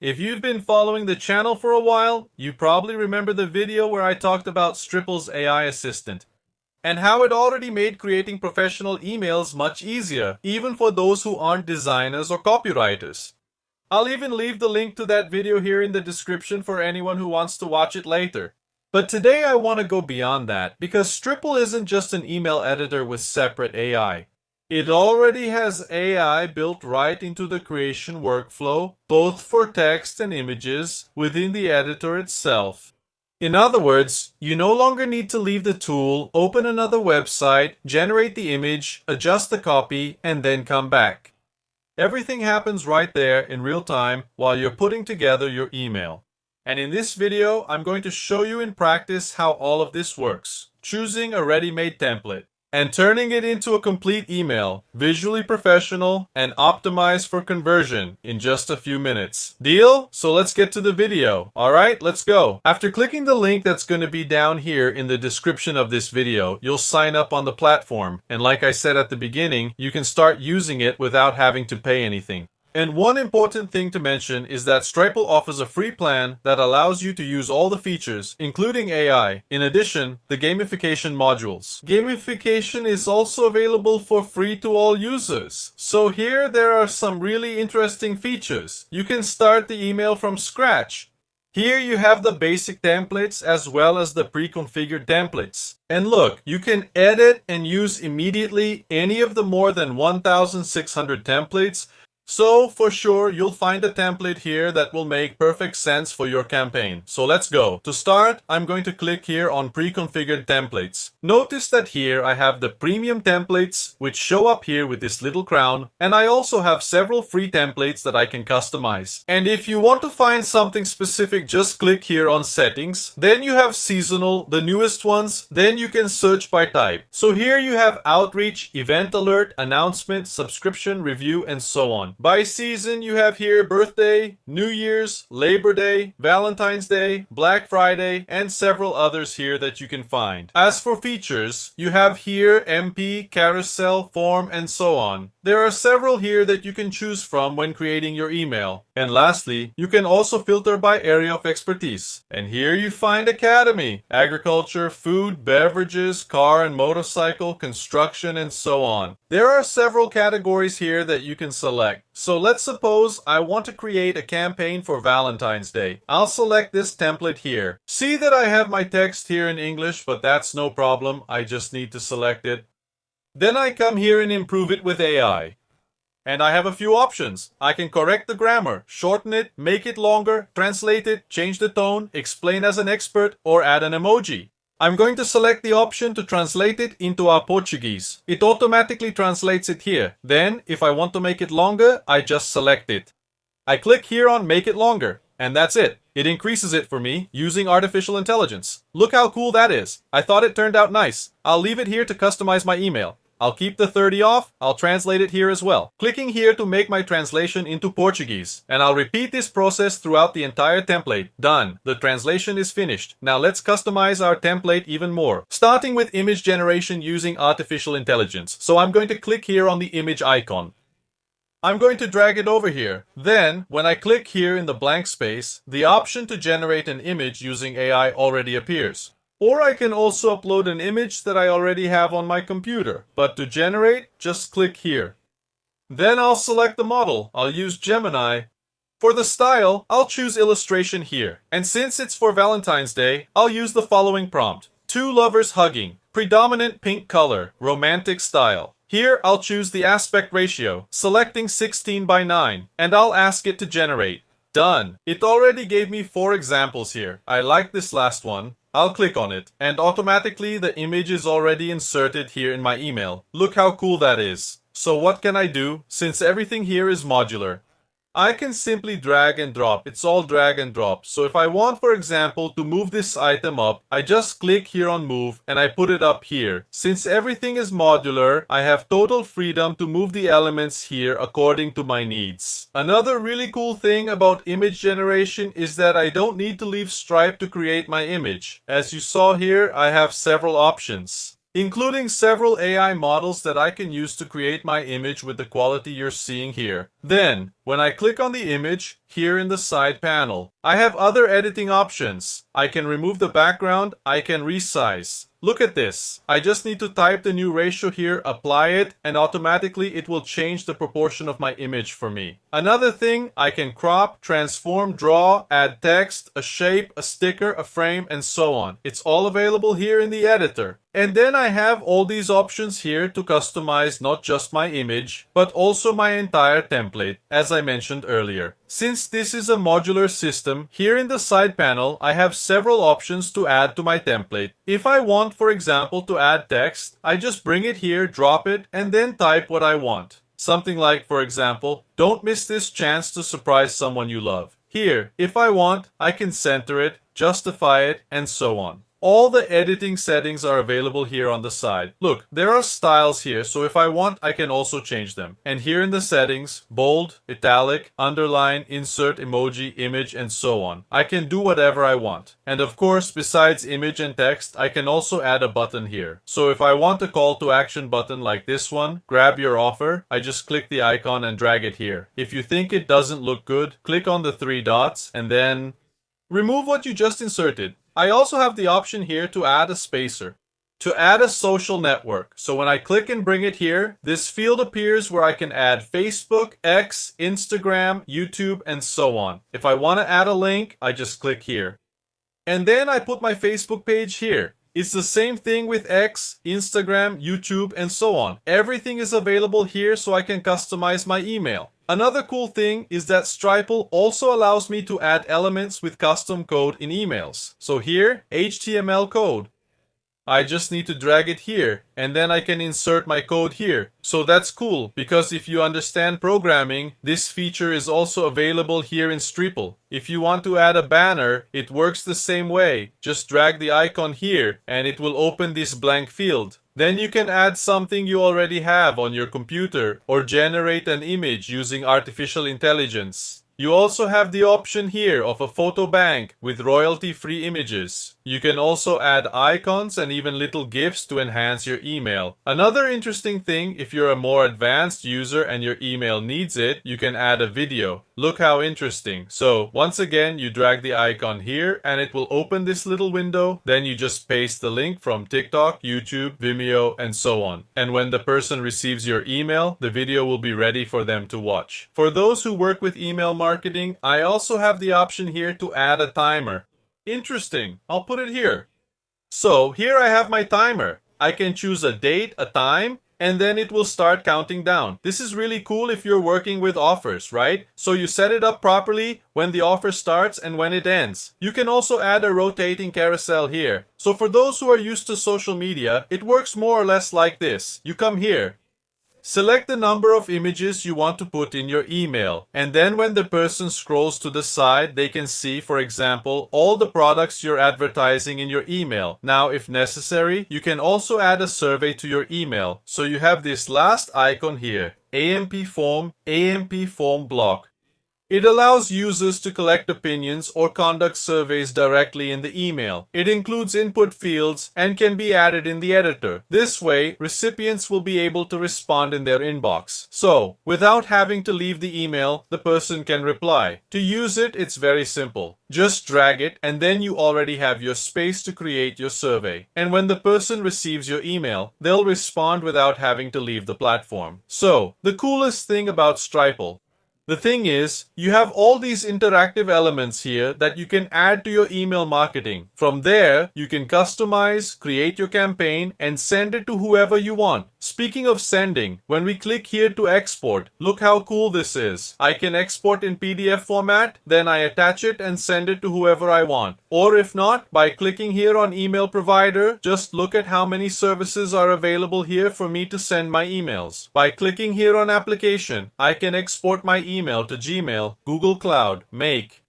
If you've been following the channel for a while, you probably remember the video where I talked about Striple's AI assistant and how it already made creating professional emails much easier, even for those who aren't designers or copywriters. I'll even leave the link to that video here in the description for anyone who wants to watch it later. But today I want to go beyond that, because Striple isn't just an email editor with separate AI. It already has AI built right into the creation workflow, both for text and images, within the editor itself. In other words, you no longer need to leave the tool, open another website, generate the image, adjust the copy, and then come back. Everything happens right there in real time while you're putting together your email. And in this video, I'm going to show you in practice how all of this works, choosing a ready-made template and turning it into a complete email, visually professional and optimized for conversion in just a few minutes. Deal? So let's get to the video. Alright, let's go. After clicking the link that's going to be down here in the description of this video, you'll sign up on the platform. And like I said at the beginning, you can start using it without having to pay anything. And one important thing to mention is that Striple offers a free plan that allows you to use all the features, including AI. In addition, the gamification modules. Gamification is also available for free to all users. So here there are some really interesting features. You can start the email from scratch. Here you have the basic templates as well as the pre-configured templates. And look, you can edit and use immediately any of the more than 1,600 templates. So for sure, you'll find a template here that will make perfect sense for your campaign. So let's go. To start, I'm going to click here on pre-configured templates. Notice that here I have the premium templates, which show up here with this little crown. And I also have several free templates that I can customize. And if you want to find something specific, just click here on settings. Then you have seasonal, the newest ones. Then you can search by type. So here you have outreach, event alert, announcement, subscription, review, and so on. By season, you have here birthday, New Year's, Labor Day, Valentine's Day, Black Friday, and several others here that you can find. As for features, you have here MP, carousel, form, and so on. There are several here that you can choose from when creating your email. And lastly, you can also filter by area of expertise. And here you find Academy, agriculture, food, beverages, car and motorcycle, construction, and so on. There are several categories here that you can select. So let's suppose I want to create a campaign for Valentine's Day. I'll select this template here. See that I have my text here in English, but that's no problem. I just need to select it. Then I come here and improve it with AI. And I have a few options. I can correct the grammar, shorten it, make it longer, translate it, change the tone, explain as an expert, or add an emoji. I'm going to select the option to translate it into our Portuguese. It automatically translates it here. Then, if I want to make it longer, I just select it. I click here on Make It Longer, and that's it. It increases it for me using artificial intelligence. Look how cool that is. I thought it turned out nice. I'll leave it here to customize my email. I'll keep the 30 off. I'll translate it here as well. Clicking here to make my translation into Portuguese. And I'll repeat this process throughout the entire template. Done. The translation is finished. Now let's customize our template even more. Starting with image generation using artificial intelligence. So I'm going to click here on the image icon. I'm going to drag it over here. Then, when I click here in the blank space, the option to generate an image using AI already appears. Or I can also upload an image that I already have on my computer. But to generate, just click here. Then I'll select the model. I'll use Gemini. For the style, I'll choose illustration here. And since it's for Valentine's Day, I'll use the following prompt. Two lovers hugging. Predominant pink color. Romantic style. Here, I'll choose the aspect ratio, selecting 16:9, and I'll ask it to generate. Done. It already gave me 4 examples here. I like this last one. I'll click on it, and automatically the image is already inserted here in my email. Look how cool that is. So what can I do, since everything here is modular? I can simply drag and drop. It's all drag and drop. So if I want, for example, to move this item up, I just click here on move and I put it up here. Since everything is modular, I have total freedom to move the elements here according to my needs. Another really cool thing about image generation is that I don't need to leave Stripe to create my image. As you saw here, I have several options. including several AI models that I can use to create my image with the quality you're seeing here. Then, when I click on the image, here in the side panel, I have other editing options. I can remove the background, I can resize. Look at this. I just need to type the new ratio here, apply it, and automatically it will change the proportion of my image for me. Another thing, I can crop, transform, draw, add text, a shape, a sticker, a frame, and so on. It's all available here in the editor. And then I have all these options here to customize not just my image, but also my entire template, as I mentioned earlier. Since this is a modular system, here in the side panel, I have several options to add to my template. If I want, for example, to add text, I just bring it here, drop it, and then type what I want. Something like, for example, "Don't miss this chance to surprise someone you love." Here, if I want, I can center it, justify it, and so on. All the editing settings are available here on the side. Look, there are styles here, so if I want, I can also change them. And here in the settings, bold, italic, underline, insert emoji, image, and so on. I can do whatever I want. And of course, besides image and text, I can also add a button here. So if I want a call to action button like this one, grab your offer, I just click the icon and drag it here. If you think it doesn't look good, click on the three dots and then remove what you just inserted. I also have the option here to add a spacer, to add a social network. So when I click and bring it here, this field appears where I can add Facebook, X, Instagram, YouTube, and so on. If I want to add a link, I just click here. And then I put my Facebook page here. It's the same thing with X, Instagram, YouTube, and so on. Everything is available here so I can customize my email. Another cool thing is that Striple also allows me to add elements with custom code in emails. So here, HTML code. I just need to drag it here, and then I can insert my code here. So that's cool, because if you understand programming, this feature is also available here in Striple. If you want to add a banner, it works the same way. Just drag the icon here, and it will open this blank field. Then you can add something you already have on your computer, or generate an image using artificial intelligence. You also have the option here of a photo bank with royalty-free images. You can also add icons and even little GIFs to enhance your email. Another interesting thing, if you're a more advanced user and your email needs it, you can add a video. Look how interesting. So once again, you drag the icon here and it will open this little window. Then you just paste the link from TikTok, YouTube, Vimeo, and so on. And when the person receives your email, the video will be ready for them to watch. For those who work with email marketing, I also have the option here to add a timer. Interesting. I'll put it here. So here I have my timer. I can choose a date, a time, and then it will start counting down. This is really cool if you're working with offers, right? So you set it up properly when the offer starts and when it ends. You can also add a rotating carousel here. So for those who are used to social media, it works more or less like this. You come here. Select the number of images you want to put in your email, and then when the person scrolls to the side, they can see, for example, all the products you're advertising in your email. Now, if necessary, you can also add a survey to your email. So you have this last icon here, AMP form block. It allows users to collect opinions or conduct surveys directly in the email. It includes input fields and can be added in the editor. This way, recipients will be able to respond in their inbox. So, without having to leave the email, the person can reply. To use it, it's very simple. Just drag it and then you already have your space to create your survey. And when the person receives your email, they'll respond without having to leave the platform. So, the coolest thing about Striple, the thing is, you have all these interactive elements here that you can add to your email marketing. From there, you can customize, create your campaign, and send it to whoever you want. Speaking of sending, when we click here to export, look how cool this is. I can export in PDF format, then I attach it and send it to whoever I want. Or if not, by clicking here on email provider, just look at how many services are available here for me to send my emails. By clicking here on application, I can export my email to Gmail, Google Cloud, Make,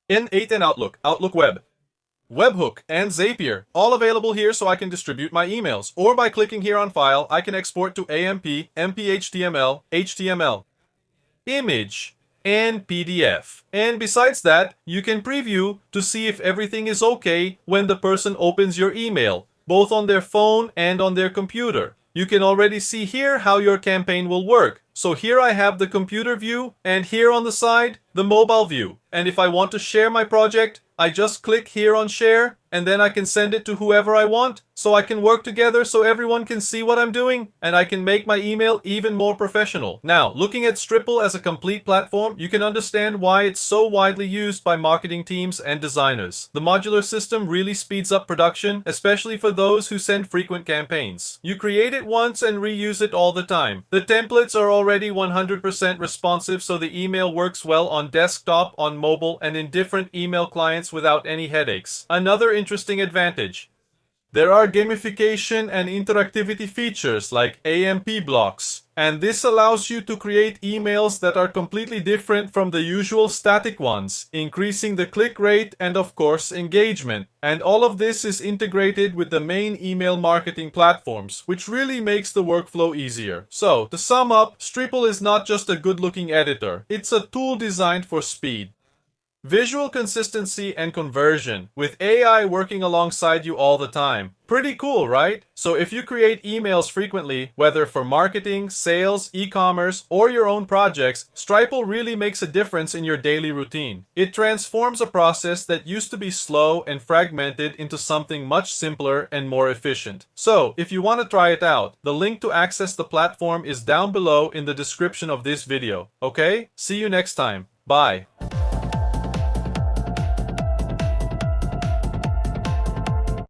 N8 and Outlook, Outlook Web, Webhook, and Zapier, all available here so I can distribute my emails. Or by clicking here on File, I can export to AMP, MPHTML, HTML, Image, and PDF. And besides that, you can preview to see if everything is okay when the person opens your email. both on their phone and on their computer. You can already see here how your campaign will work. So here I have the computer view, and here on the side, the mobile view. And if I want to share my project, I just click here on share, and then I can send it to whoever I want, so I can work together so everyone can see what I'm doing, and I can make my email even more professional. Now, looking at Striple as a complete platform, you can understand why it's so widely used by marketing teams and designers. The modular system really speeds up production, especially for those who send frequent campaigns. You create it once and reuse it all the time. The templates are already 100% responsive, so the email works well on desktop, on mobile, and in different email clients without any headaches. Another interesting advantage: there are gamification and interactivity features like AMP blocks, and this allows you to create emails that are completely different from the usual static ones, increasing the click rate and of course engagement. And all of this is integrated with the main email marketing platforms, which really makes the workflow easier. So, to sum up, Striple is not just a good-looking editor, it's a tool designed for speed, visual consistency, and conversion, with AI working alongside you all the time. Pretty cool, right? So if you create emails frequently, whether for marketing, sales, e-commerce, or your own projects, Striple really makes a difference in your daily routine. It transforms a process that used to be slow and fragmented into something much simpler and more efficient. So if you want to try it out, the link to access the platform is down below in the description of this video. Okay? See you next time. Bye.